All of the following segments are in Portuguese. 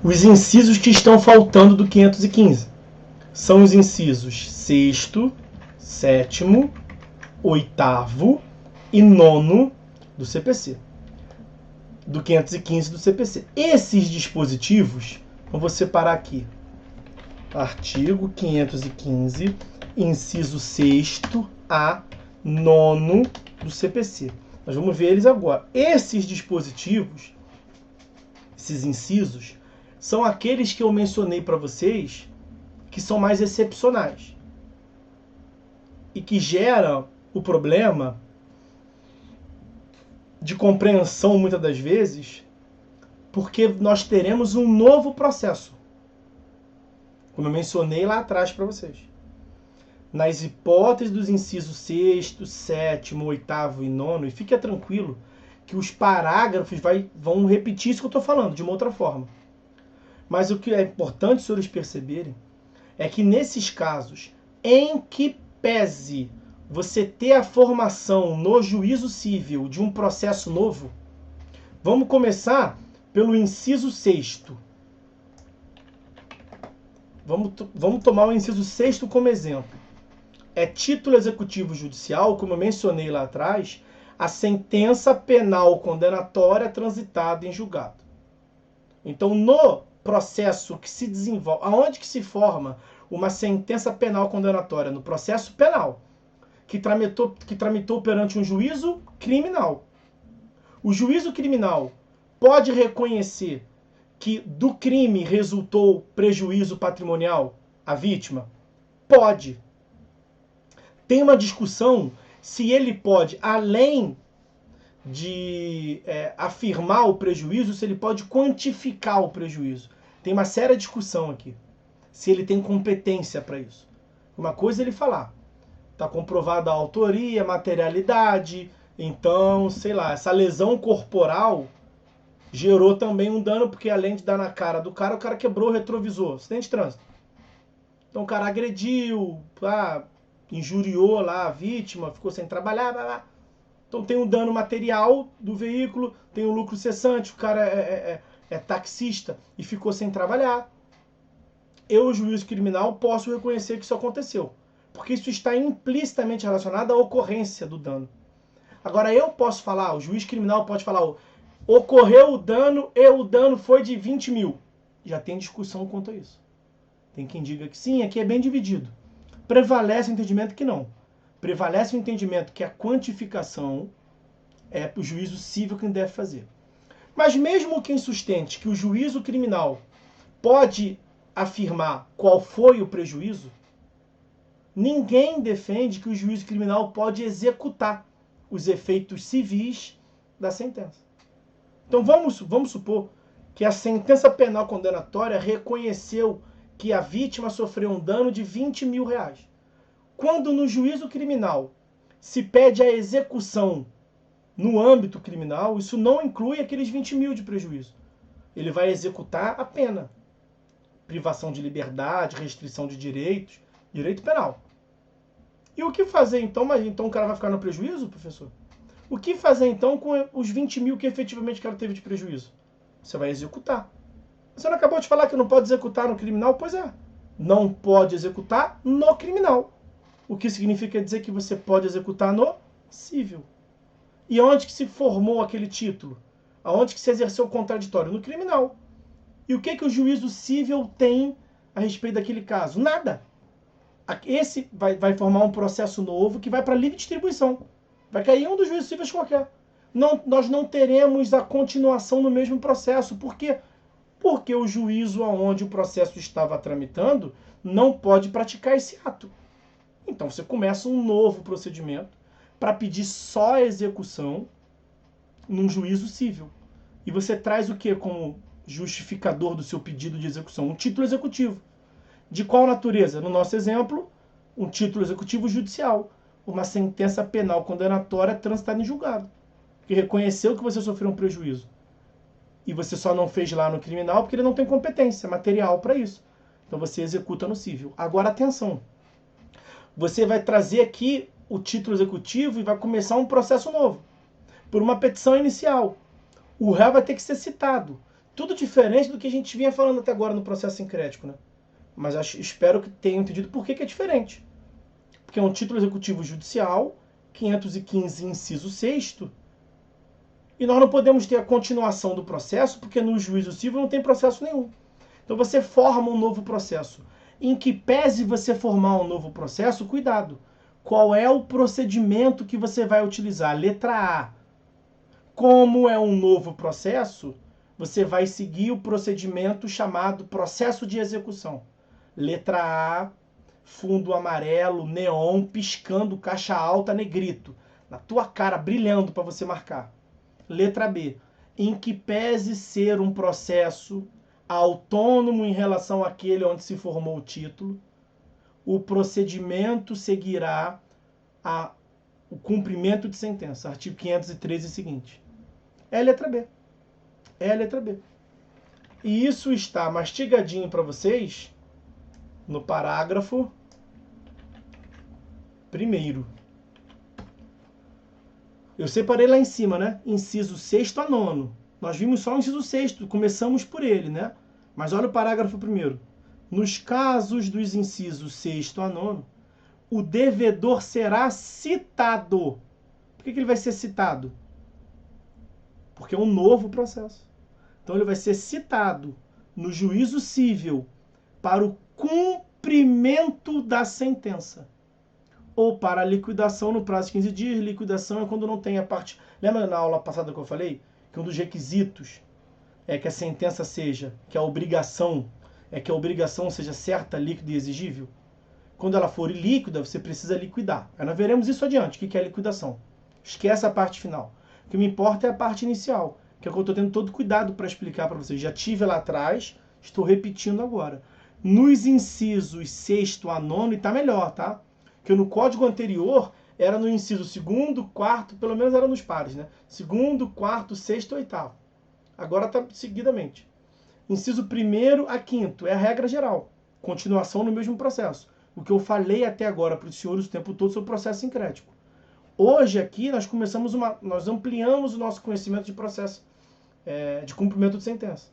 Os incisos que estão faltando do 515 são os incisos 6º, 7º, 8º e 9º do CPC. Do 515 do CPC. Esses dispositivos, eu vou separar aqui. Artigo 515, inciso 6º a 9º do CPC. Nós vamos ver eles agora. Esses dispositivos, esses incisos, são aqueles que eu mencionei para vocês que são mais excepcionais e que geram o problema de compreensão muitas das vezes, porque nós teremos um novo processo, como eu mencionei lá atrás para vocês. Nas hipóteses dos incisos 6º, 7º, 8º e 9º, e fique tranquilo que os parágrafos vão repetir isso que eu estou falando, de uma outra forma. Mas o que é importante os senhores perceberem é que nesses casos em que pese você ter a formação no juízo civil de um processo novo, vamos começar pelo inciso 6º. Vamos tomar o inciso 6º como exemplo. É título executivo judicial, como eu mencionei lá atrás, a sentença penal condenatória transitada em julgado. Então, no processo que se desenvolve, aonde que se forma uma sentença penal condenatória? No processo penal, que tramitou perante um juízo criminal. O juízo criminal pode reconhecer que do crime resultou prejuízo patrimonial à vítima? Pode. Tem uma discussão se ele pode, além de afirmar o prejuízo, se ele pode quantificar o prejuízo. Tem uma séria discussão aqui. Se ele tem competência para isso. Uma coisa é ele falar. Está comprovada a autoria, materialidade. Então, sei lá, essa lesão corporal gerou também um dano, porque além de dar na cara do cara, o cara quebrou o retrovisor. Acidente de trânsito. Então o cara agrediu, injuriou lá a vítima, ficou sem trabalhar, blá, blá. Então tem um dano material do veículo, tem um lucro cessante, o cara é taxista e ficou sem trabalhar. Eu, juiz criminal, posso reconhecer que isso aconteceu, porque isso está implicitamente relacionado à ocorrência do dano. Agora eu posso falar, o juiz criminal pode falar, ocorreu o dano e o dano foi de 20 mil. Já tem discussão quanto a isso. Tem quem diga que sim, aqui é bem dividido. Prevalece o entendimento que não. Prevalece o entendimento que a quantificação é o juízo civil quem deve fazer. Mas mesmo quem sustente que o juízo criminal pode afirmar qual foi o prejuízo, ninguém defende que o juízo criminal pode executar os efeitos civis da sentença. Então vamos supor que a sentença penal condenatória reconheceu que a vítima sofreu um dano de 20 mil reais. Quando no juízo criminal se pede a execução no âmbito criminal, isso não inclui aqueles 20 mil de prejuízo. Ele vai executar a pena. Privação de liberdade, restrição de direitos, direito penal. E o que fazer então? Mas então o cara vai ficar no prejuízo, professor? O que fazer então com os 20 mil que efetivamente o cara teve de prejuízo? Você vai executar. Você não acabou de falar que não pode executar no criminal? Pois é. Não pode executar no criminal. O que significa dizer que você pode executar no civil. E onde que se formou aquele título? Aonde que se exerceu o contraditório? No criminal. E o que o juízo civil tem a respeito daquele caso? Nada. Esse vai formar um processo novo que vai para livre distribuição. Vai cair um dos juízos cíveis qualquer. Nós não teremos a continuação no mesmo processo. Por quê? Porque o juízo onde o processo estava tramitando não pode praticar esse ato. Então você começa um novo procedimento para pedir só a execução num juízo civil. E você traz o que como justificador do seu pedido de execução? Um título executivo. De qual natureza? No nosso exemplo, um título executivo judicial. Uma sentença penal condenatória transitada em julgado. Que reconheceu que você sofreu um prejuízo. E você só não fez lá no criminal porque ele não tem competência material para isso. Então você executa no civil. Agora atenção. Você vai trazer aqui o título executivo e vai começar um processo novo. Por uma petição inicial. O réu vai ter que ser citado. Tudo diferente do que a gente vinha falando até agora no processo sincrético, né? Mas espero que tenham entendido por que é diferente. Porque é um título executivo judicial, 515, inciso 6º, e nós não podemos ter a continuação do processo, porque no juízo civil não tem processo nenhum. Então você forma um novo processo. Em que pese você formar um novo processo, cuidado. Qual é o procedimento que você vai utilizar? Letra A. Como é um novo processo, você vai seguir o procedimento chamado processo de execução. Letra A, fundo amarelo, neon, piscando, caixa alta, negrito. Na tua cara, brilhando para você marcar. Letra B, em que pese ser um processo autônomo em relação àquele onde se formou o título, o procedimento seguirá o cumprimento de sentença. Artigo 513 e seguinte. É a letra B. É a letra B. E isso está mastigadinho para vocês no parágrafo 1º. Eu separei lá em cima, né? Inciso 6º a 9º. Nós vimos só o inciso 6º, começamos por ele, né? Mas olha o parágrafo 1º. Nos casos dos incisos 6º a 9º, o devedor será citado. Por que ele vai ser citado? Porque é um novo processo. Então ele vai ser citado no juízo civil para o cumprimento da sentença. Ou para a liquidação no prazo de 15 dias. Liquidação é quando não tem a parte... Lembra na aula passada que eu falei? Que um dos requisitos é que a sentença seja, que a obrigação seja certa, líquida e exigível. Quando ela for ilíquida, você precisa liquidar. Aí nós veremos isso adiante, o que é liquidação. Esquece a parte final. O que me importa é a parte inicial, que é o que eu estou tendo todo cuidado para explicar para vocês. Já tive lá atrás, estou repetindo agora. Nos incisos 6º a 9º, está melhor, tá? Porque no código anterior era no inciso 2º, 4º, pelo menos era nos pares, né? 2º, 4º, 6º e 8º. Agora está seguidamente. Inciso 1º a 5º é a regra geral. Continuação no mesmo processo. O que eu falei até agora para os senhores o tempo todo sobre o processo sincrético. Hoje aqui nós ampliamos o nosso conhecimento de processo de cumprimento de sentença.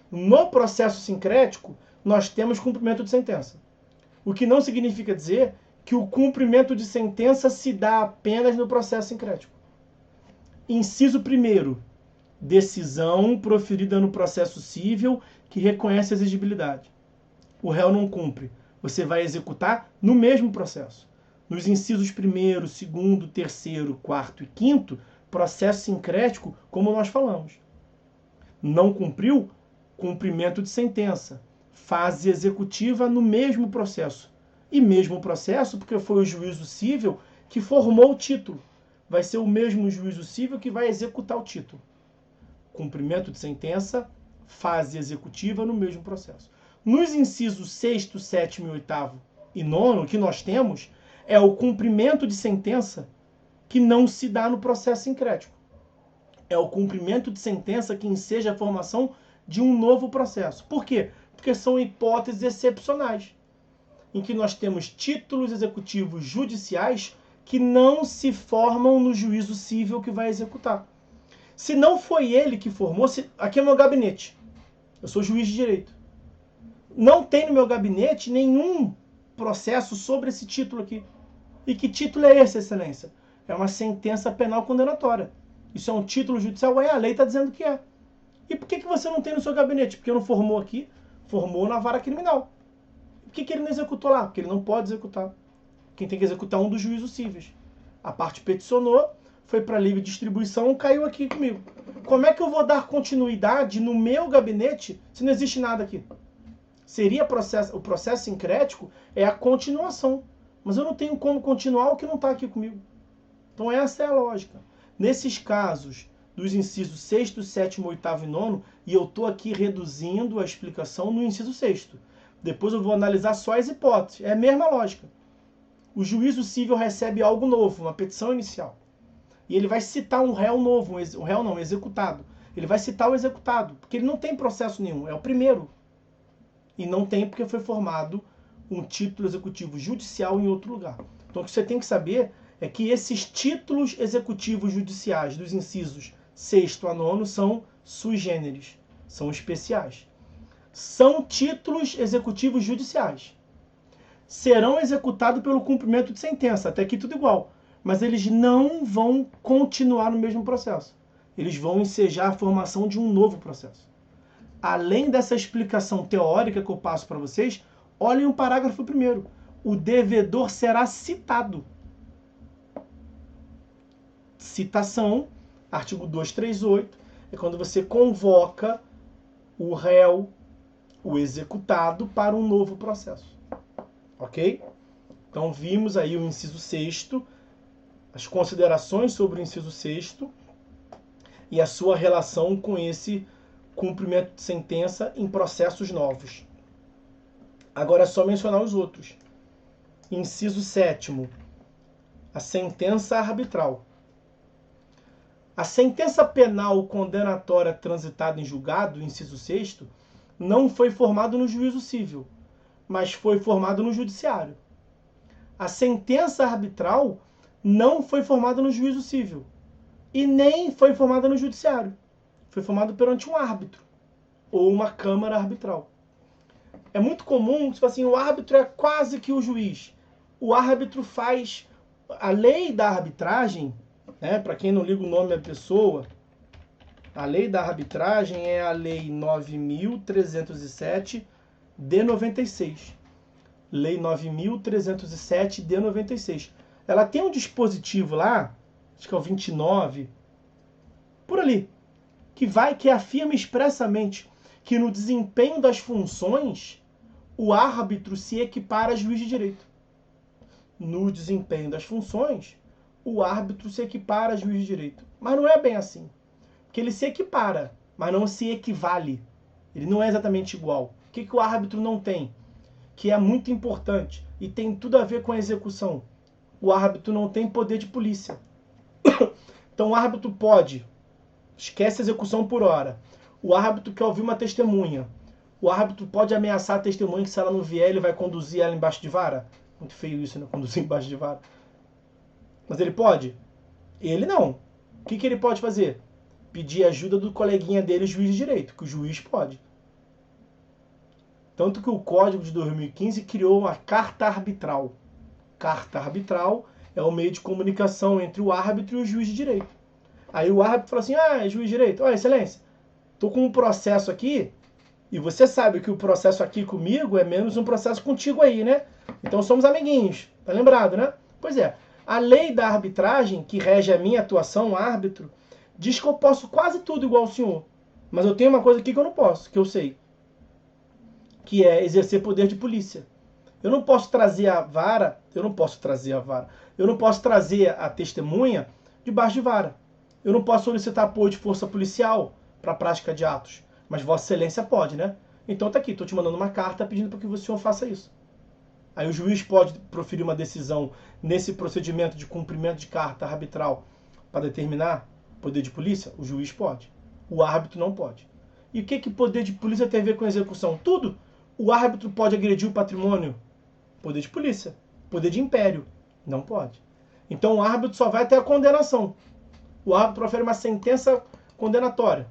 No processo sincrético, nós temos cumprimento de sentença. O que não significa dizer que o cumprimento de sentença se dá apenas no processo sincrético. Inciso 1º, decisão proferida no processo civil que reconhece a exigibilidade. O réu não cumpre. Você vai executar no mesmo processo. Nos incisos 1º, 2º, 3º, 4º e 5º, processo sincrético, como nós falamos. Não cumpriu, cumprimento de sentença. Fase executiva no mesmo processo. E mesmo processo, porque foi o juízo civil que formou o título. Vai ser o mesmo juízo civil que vai executar o título. Cumprimento de sentença, fase executiva no mesmo processo. Nos incisos 6º, 7º, 8º e 9º, que nós temos, é o cumprimento de sentença que não se dá no processo sincrético. É o cumprimento de sentença que enseja a formação de um novo processo. Por quê? Porque são hipóteses excepcionais, em que nós temos títulos executivos judiciais que não se formam no juízo civil que vai executar. Se não foi ele que formou, aqui é meu gabinete. Eu sou juiz de direito. Não tem no meu gabinete nenhum processo sobre esse título aqui. E que título é esse, excelência? É uma sentença penal condenatória. Isso é um título judicial? A lei está dizendo que é. E por que você não tem no seu gabinete? Porque não formou aqui, formou na vara criminal. Por que ele não executou lá? Porque ele não pode executar. Quem tem que executar é um dos juízos cíveis. A parte peticionou, foi para livre distribuição, caiu aqui comigo. Como é que eu vou dar continuidade no meu gabinete se não existe nada aqui? Seria o processo sincrético é a continuação. Mas eu não tenho como continuar o que não está aqui comigo. Então essa é a lógica. Nesses casos dos incisos 6º, 7º, 8º e 9º, e eu estou aqui reduzindo a explicação no inciso 6º. Depois eu vou analisar só as hipóteses. É a mesma lógica. O juízo civil recebe algo novo, uma petição inicial. E ele vai citar um réu novo, um réu não, um executado. Ele vai citar o executado, porque ele não tem processo nenhum, é o primeiro. E não tem porque foi formado um título executivo judicial em outro lugar. Então o que você tem que saber é que esses títulos executivos judiciais dos incisos 6º a 9º são sui generis. São especiais. São títulos executivos judiciais. Serão executados pelo cumprimento de sentença, até aqui tudo igual. Mas eles não vão continuar no mesmo processo. Eles vão ensejar a formação de um novo processo. Além dessa explicação teórica que eu passo para vocês, olhem o parágrafo 1º. O devedor será citado. Citação, artigo 238, é quando você convoca o réu, o executado, para um novo processo. Ok? Então vimos aí o inciso 6º, as considerações sobre o inciso 6º e a sua relação com esse cumprimento de sentença em processos novos. Agora é só mencionar os outros. Inciso 7º, a sentença arbitral. A sentença penal condenatória transitada em julgado, inciso 6º, não foi formada no juízo civil, mas foi formada no judiciário. A sentença arbitral não foi formada no juízo civil e nem foi formada no judiciário. Foi formada perante um árbitro ou uma câmara arbitral. É muito comum, tipo assim, o árbitro é quase que o juiz. O árbitro faz a lei da arbitragem, né, para quem não liga o nome da pessoa, a lei da arbitragem é a lei 9.307 de 96. Lei 9.307 de 96. Ela tem um dispositivo lá, acho que é o 29, por ali, que afirma expressamente que no desempenho das funções o árbitro se equipara a juiz de direito. No desempenho das funções, o árbitro se equipara a juiz de direito. Mas não é bem assim. Porque ele se equipara, mas não se equivale. Ele não é exatamente igual. O que o árbitro não tem? Que é muito importante e tem tudo a ver com a execução. O árbitro não tem poder de polícia. Então o árbitro pode, esquece a execução por hora. O árbitro quer ouvir uma testemunha. O árbitro pode ameaçar a testemunha que se ela não vier, ele vai conduzir ela embaixo de vara. Muito feio isso, né? Conduzir embaixo de vara. Mas ele pode? Ele não. O que ele pode fazer? Pedir ajuda do coleguinha dele, o juiz de direito, que o juiz pode. Tanto que o Código de 2015 criou uma carta arbitral. Carta arbitral é o meio de comunicação entre o árbitro e o juiz de direito. Aí o árbitro fala assim, juiz de direito, excelência, tô com um processo aqui, e você sabe que o processo aqui comigo é menos um processo contigo aí, né? Então somos amiguinhos, tá lembrado, né? Pois é, a lei da arbitragem, que rege a minha atuação, árbitro, diz que eu posso quase tudo igual ao senhor. Mas eu tenho uma coisa aqui que eu não posso, que eu sei. Que é exercer poder de polícia. Eu não posso trazer a vara, eu não posso trazer a testemunha debaixo de vara. Eu não posso solicitar apoio de força policial para a prática de atos. Mas Vossa Excelência pode, né? Então tá aqui, tô te mandando uma carta pedindo para que o senhor faça isso. Aí o juiz pode proferir uma decisão nesse procedimento de cumprimento de carta arbitral para determinar poder de polícia? O juiz pode. O árbitro não pode. E o que poder de polícia tem a ver com execução? Tudo. O árbitro pode agredir o patrimônio? Poder de polícia. Poder de império? Não pode. Então o árbitro só vai até a condenação. O árbitro profere uma sentença condenatória.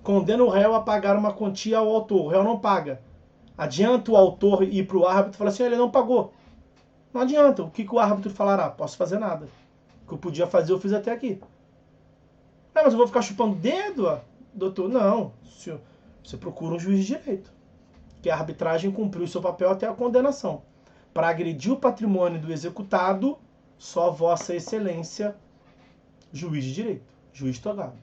Condena o réu a pagar uma quantia ao autor. O réu não paga. Adianta o autor ir para o árbitro e falar assim, ele não pagou. Não adianta. O que o árbitro falará? Posso fazer nada. O que eu podia fazer, eu fiz até aqui. Mas eu vou ficar chupando dedo, doutor? Não. Você procura um juiz de direito. Que a arbitragem cumpriu o seu papel até a condenação. Para agredir o patrimônio do executado, só Vossa Excelência, juiz de direito, juiz togado.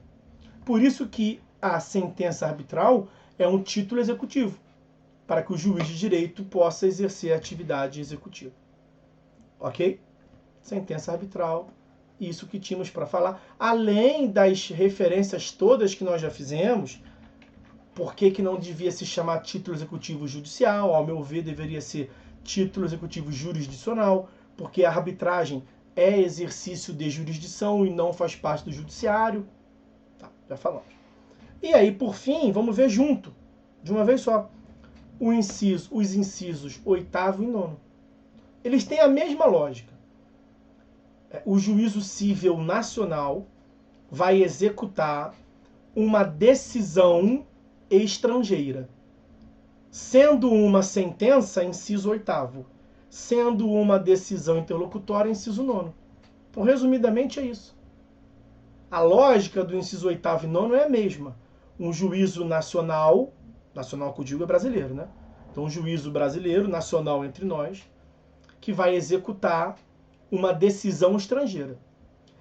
Por isso que a sentença arbitral é um título executivo, para que o juiz de direito possa exercer a atividade executiva. Ok? Sentença arbitral, isso que tínhamos para falar. Além das referências todas que nós já fizemos, por que não devia se chamar título executivo judicial? Ao meu ver, deveria ser título executivo jurisdicional, porque a arbitragem é exercício de jurisdição e não faz parte do judiciário. Tá, já falamos. E aí, por fim, vamos ver junto, de uma vez só, os incisos 8º e 9º. Eles têm a mesma lógica. O juízo civil nacional vai executar uma decisão estrangeira. Sendo uma sentença, inciso 8º. Sendo uma decisão interlocutória, inciso 9º. Então, resumidamente, é isso. A lógica do inciso 8º e 9º é a mesma. Um juízo nacional que eu digo é brasileiro, né? Então, um juízo brasileiro, nacional entre nós, que vai executar uma decisão estrangeira.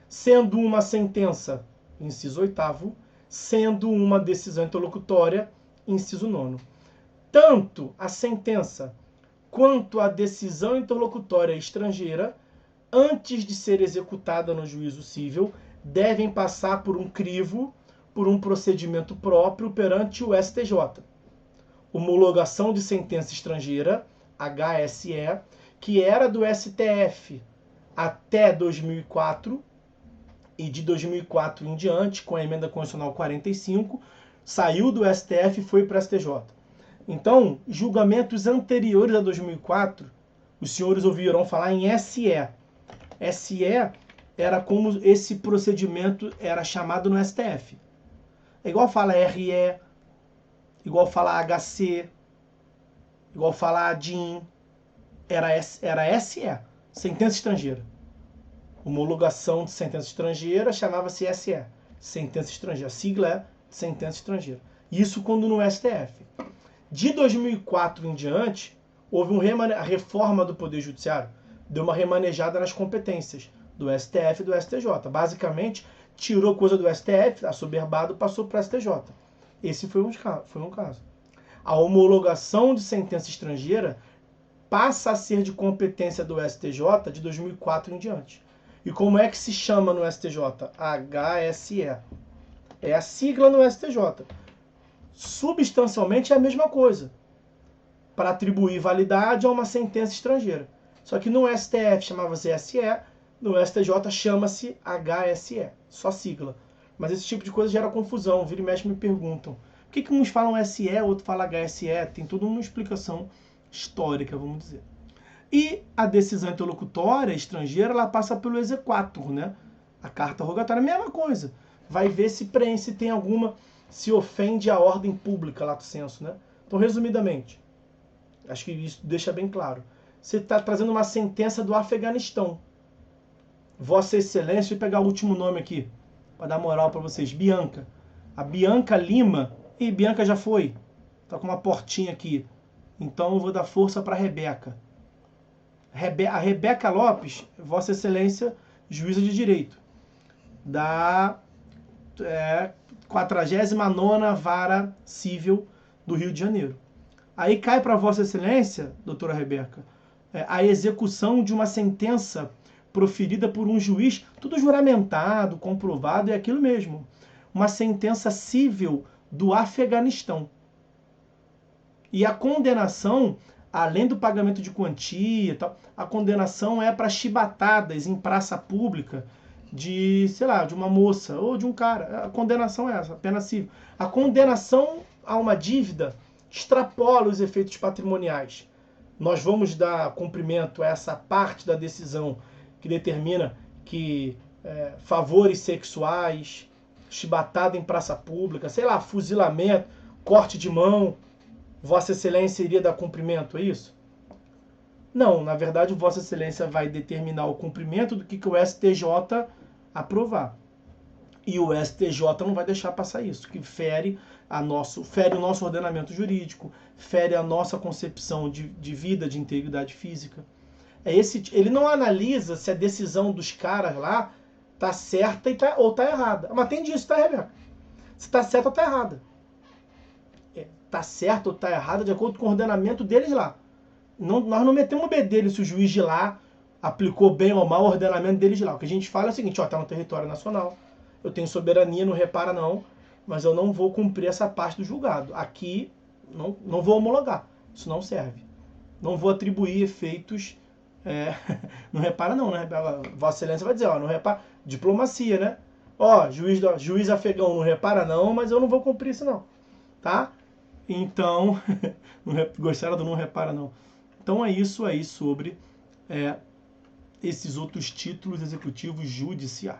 Sendo uma sentença, inciso 8º, sendo uma decisão interlocutória, inciso 9º. Tanto a sentença quanto a decisão interlocutória estrangeira, antes de ser executada no juízo civil, devem passar por um crivo, por um procedimento próprio perante o STJ. Homologação de sentença estrangeira, HSE, que era do STF até 2004, e de 2004 em diante, com a emenda constitucional 45, saiu do STF e foi para o STJ. Então, julgamentos anteriores a 2004, os senhores ouvirão falar em SE. SE era como esse procedimento era chamado no STF. É igual fala RE, igual fala HC, igual fala ADIM. Era SE, sentença estrangeira. Homologação de sentença estrangeira chamava-se SE, sentença estrangeira. A sigla é sentença estrangeira. Isso quando no STF. De 2004 em diante, houve a reforma do Poder Judiciário, deu uma remanejada nas competências do STF e do STJ. Basicamente, tirou coisa do STF, assoberbado, passou para o STJ. Esse foi um caso. A homologação de sentença estrangeira passa a ser de competência do STJ de 2004 em diante. E como é que se chama no STJ? HSE. É a sigla no STJ. Substancialmente é a mesma coisa, para atribuir validade a uma sentença estrangeira. Só que no STF chamava-se SE, no STJ chama-se HSE, só sigla. Mas esse tipo de coisa gera confusão, vira e mexe me perguntam. Por que uns falam SE, outro fala HSE? Tem toda uma explicação histórica, vamos dizer. E a decisão interlocutória estrangeira, ela passa pelo exequatur, né? A carta rogatória, a mesma coisa. Vai ver se tem alguma, se ofende a ordem pública, lato sensu, né? Então, resumidamente, acho que isso deixa bem claro. Você está trazendo uma sentença do Afeganistão. Vossa Excelência, vou pegar o último nome aqui, para dar moral para vocês. Bianca. A Bianca Lima. Ih, Bianca já foi. Tá com uma portinha aqui. Então, eu vou dar força para a Rebeca. A Rebeca Lopes, Vossa Excelência, juíza de direito, da 49ª Vara Civil do Rio de Janeiro. Aí cai para Vossa Excelência, doutora Rebeca, a execução de uma sentença proferida por um juiz, tudo juramentado, comprovado, é aquilo mesmo. Uma sentença civil do Afeganistão. E a condenação, além do pagamento de quantia e tal, a condenação é para chibatadas em praça pública de, sei lá, de uma moça ou de um cara. A condenação é essa, a pena civil. A condenação a uma dívida extrapola os efeitos patrimoniais. Nós vamos dar cumprimento a essa parte da decisão que determina que favores sexuais, chibatada em praça pública, sei lá, fuzilamento, corte de mão, Vossa Excelência iria dar cumprimento a isso? Não, na verdade, Vossa Excelência vai determinar o cumprimento do que o STJ aprovar. E o STJ não vai deixar passar isso, que fere o nosso ordenamento jurídico, fere a nossa concepção de vida, de integridade física. Ele não analisa se a decisão dos caras lá tá certa ou tá errada. Mas tem disso, tá, Rebeca? Se tá certa ou tá errada. Tá certo ou tá errada de acordo com o ordenamento deles lá. Nós não metemos o bedelho se o juiz de lá aplicou bem ou mal o ordenamento deles lá. O que a gente fala é o seguinte, tá no território nacional, eu tenho soberania, não repara não, mas eu não vou cumprir essa parte do julgado. Aqui, não vou homologar, isso não serve. Não vou atribuir efeitos, não repara não, né? Vossa Excelência vai dizer, não repara, diplomacia, né? Juiz afegão, não repara não, mas eu não vou cumprir isso não, tá? Então, gostaram do não repara não. Então é isso aí sobre esses outros títulos executivos judiciais.